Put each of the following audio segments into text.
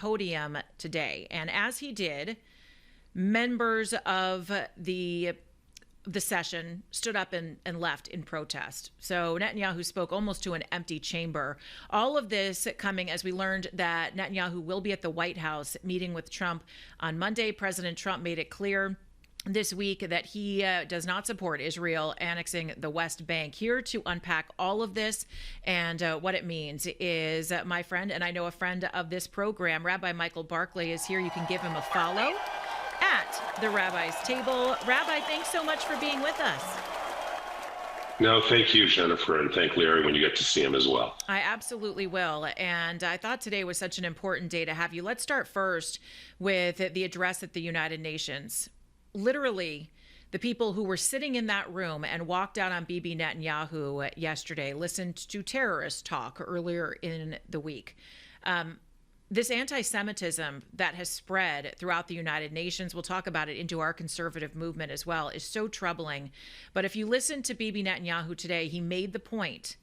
podium today. And as he did, members of the session stood up and left in protest. So Netanyahu spoke almost to an empty chamber. All of this coming as we learned that Netanyahu will be at the White House meeting with Trump on Monday. President Trump made it clear this week that he does not support Israel annexing the West Bank. Here to unpack all of this and what it means is my friend, and I know a friend of this program, Rabbi Michael Barclay is here. You can give him a follow at the Rabbi's Table. Rabbi, thanks so much for being with us. No, thank you, Jennifer, and thank Larry when you get to see him as well. I absolutely will. And I thought today was such an important day to have you. Let's start first with the address at the United Nations. Literally, the people who were sitting in that room and walked out on Bibi Netanyahu yesterday listened to terrorist talk earlier in the week. This anti-Semitism that has spread throughout the United Nations, we'll talk about it, into our conservative movement as well, is so troubling. But if you listen to Bibi Netanyahu today, he made the point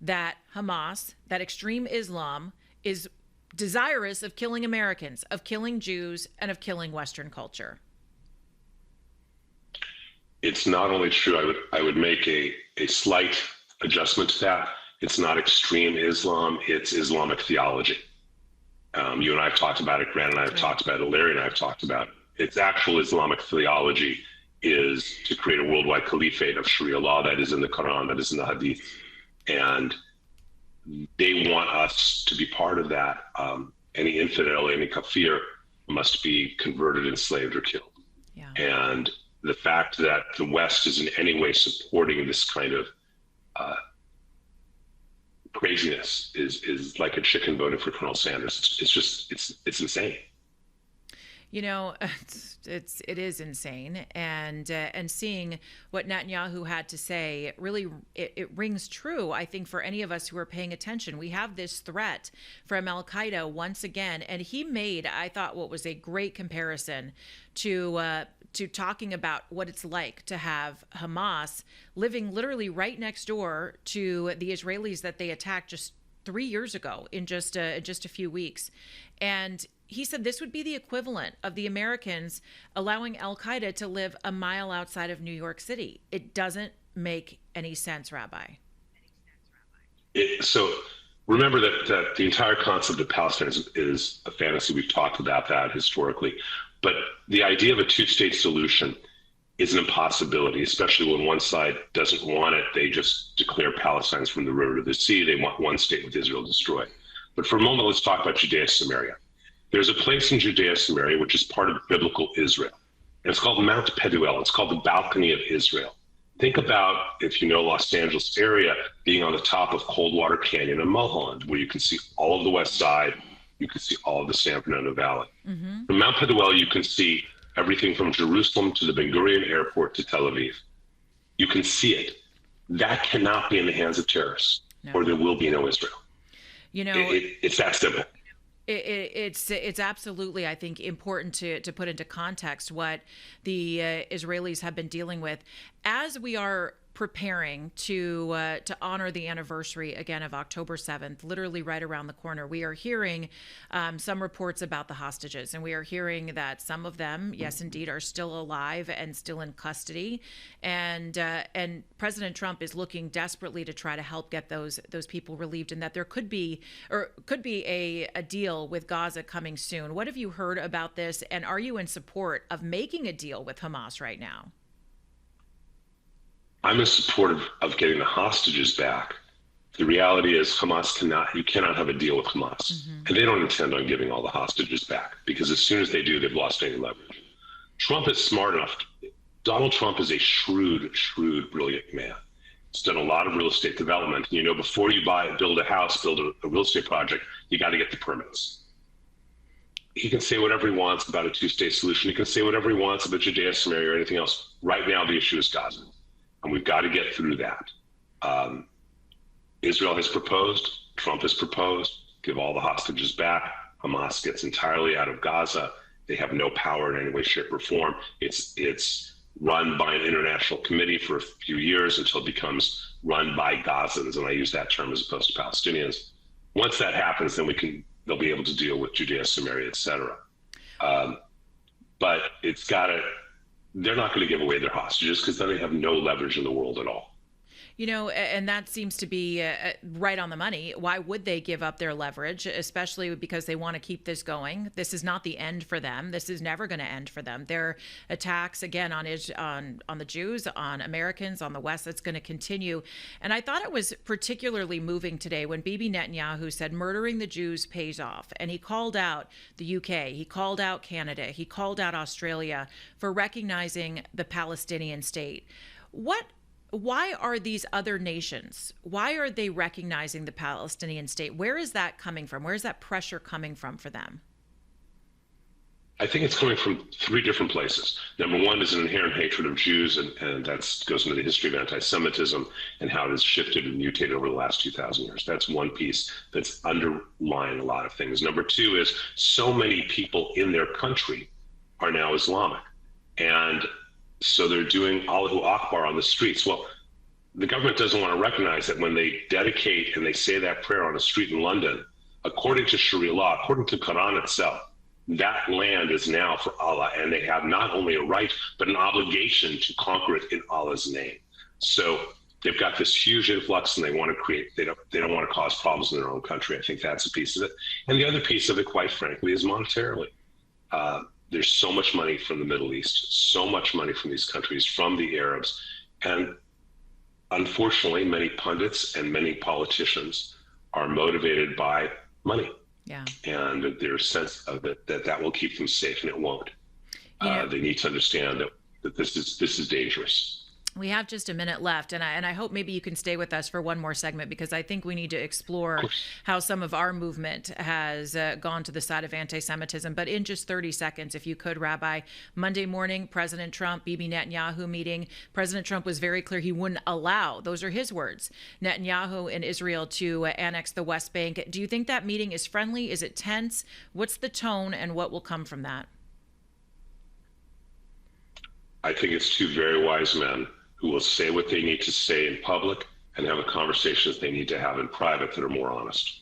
that Hamas, that extreme Islam, is desirous of killing Americans, of killing Jews, and of killing Western culture. It's not only true, I would make a slight adjustment to that. It's not extreme Islam, it's Islamic theology. You and I have talked about it, Grant and I have talked about it, Larry and I have talked about it. Its actual Islamic theology is to create a worldwide caliphate of Sharia law that is in the Quran, that is in the Hadith. And they want us to be part of that. Any infidel, any kafir must be converted, enslaved, or killed. Yeah. And the fact that the West is in any way supporting this kind of craziness is like a chicken voting for Colonel Sanders. It's insane. You know, it is insane, and seeing what Netanyahu had to say really it rings true. I think for any of us who are paying attention, we have this threat from Al Qaeda once again, and he made, I thought, what was a great comparison to talking about what it's like to have Hamas living literally right next door to the Israelis that they attacked just 3 years ago in just a few weeks. And he said this would be the equivalent of the Americans allowing Al Qaeda to live a mile outside of New York City. It doesn't make any sense, Rabbi. So remember that the entire concept of Palestine is a fantasy. We've talked about that historically. But the idea of a two-state solution is an impossibility, especially when one side doesn't want it. They just declare Palestinians from the river to the sea. They want one state with Israel destroyed. But for a moment, let's talk about Judea-Samaria. There's a place in Judea-Samaria which is part of biblical Israel. And it's called Mount Peduel. It's called the Balcony of Israel. Think about, if you know Los Angeles area, being on the top of Coldwater Canyon in Mulholland, where you can see all of the west side. You can see all of the San Fernando Valley. Mm-hmm. From Mount Peduel, you can see everything from Jerusalem to the Ben Gurion Airport to Tel Aviv. You can see it. That cannot be in the hands of terrorists, or there will be no Israel. You know, it's that simple. It's absolutely, I think, important to put into context what the Israelis have been dealing with as we are preparing to honor the anniversary again of October 7th, literally right around the corner. We are hearing some reports about the hostages, and we are hearing that some of them, yes, indeed, are still alive and still in custody. And President Trump is looking desperately to try to help get those people relieved, and that there could be a deal with Gaza coming soon. What have you heard about this, and are you in support of making a deal with Hamas right now? I'm in support of getting the hostages back. The reality is you cannot have a deal with Hamas. Mm-hmm. And they don't intend on giving all the hostages back, because as soon as they do, they've lost any leverage. Trump is smart enough. Donald Trump is a shrewd, brilliant man. He's done a lot of real estate development. You know, before you build a house, build a real estate project, you got to get the permits. He can say whatever he wants about a two-state solution. He can say whatever he wants about Judea, Samaria, or anything else. Right now, the issue is Gaza. And we've got to get through that. Israel has proposed, Trump has proposed, give all the hostages back. Hamas gets entirely out of Gaza. They have no power in any way, shape, or form. It's run by an international committee for a few years until it becomes run by Gazans, and I use that term as opposed to Palestinians. Once that happens, then we can they'll be able to deal with Judea, Samaria, etc. But they're not going to give away their hostages because then they have no leverage in the world at all. And that seems to be right on the money. Why would they give up their leverage, especially because they want to keep this going? This is not the end for them. This is never going to end for them. Their attacks, again, on the Jews, on Americans, on the West, that's going to continue. And I thought it was particularly moving today when Bibi Netanyahu said murdering the Jews pays off. And he called out the UK, he called out Canada, he called out Australia for recognizing the Palestinian state. Why are these other nations, why are they recognizing the Palestinian state? Where is that coming from? Where is that pressure coming from for them? I think it's coming from three different places. Number one is an inherent hatred of Jews, and that goes into the history of anti-Semitism and how it has shifted and mutated over the last 2,000 years. That's one piece that's underlying a lot of things. Number two is so many people in their country are now Islamic. And so they're doing Allahu Akbar on the streets. Well, the government doesn't want to recognize that when they dedicate and they say that prayer on a street in London, according to Sharia law, according to Quran itself, that land is now for Allah, and they have not only a right, but an obligation to conquer it in Allah's name. So they've got this huge influx, and they want to create, they don't want to cause problems in their own country. I think that's a piece of it. And the other piece of it, quite frankly, is monetarily. There's so much money from the Middle East, so much money from these countries, from the Arabs. And unfortunately, many pundits and many politicians are motivated by money. Yeah. And their sense of that will keep them safe, and it won't. They need to understand that this is dangerous. We have just a minute left, and I hope maybe you can stay with us for one more segment, because I think we need to explore how some of our movement has gone to the side of anti-Semitism. But in just 30 seconds, if you could, Rabbi, Monday morning, President Trump, Bibi Netanyahu meeting. President Trump was very clear he wouldn't allow, those are his words, Netanyahu and Israel to annex the West Bank. Do you think that meeting is friendly? Is it tense? What's the tone, and what will come from that? I think it's two very wise men who will say what they need to say in public and have the conversations they need to have in private that are more honest.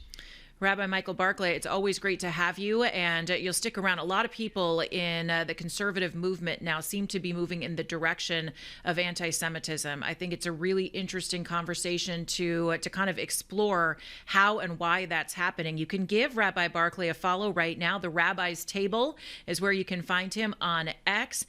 Rabbi Michael Barclay, it's always great to have you, and you'll stick around. A lot of people in the conservative movement now seem to be moving in the direction of anti-Semitism. I think it's a really interesting conversation to kind of explore how and why that's happening. You can give Rabbi Barclay a follow right now. The Rabbi's Table is where you can find him on X.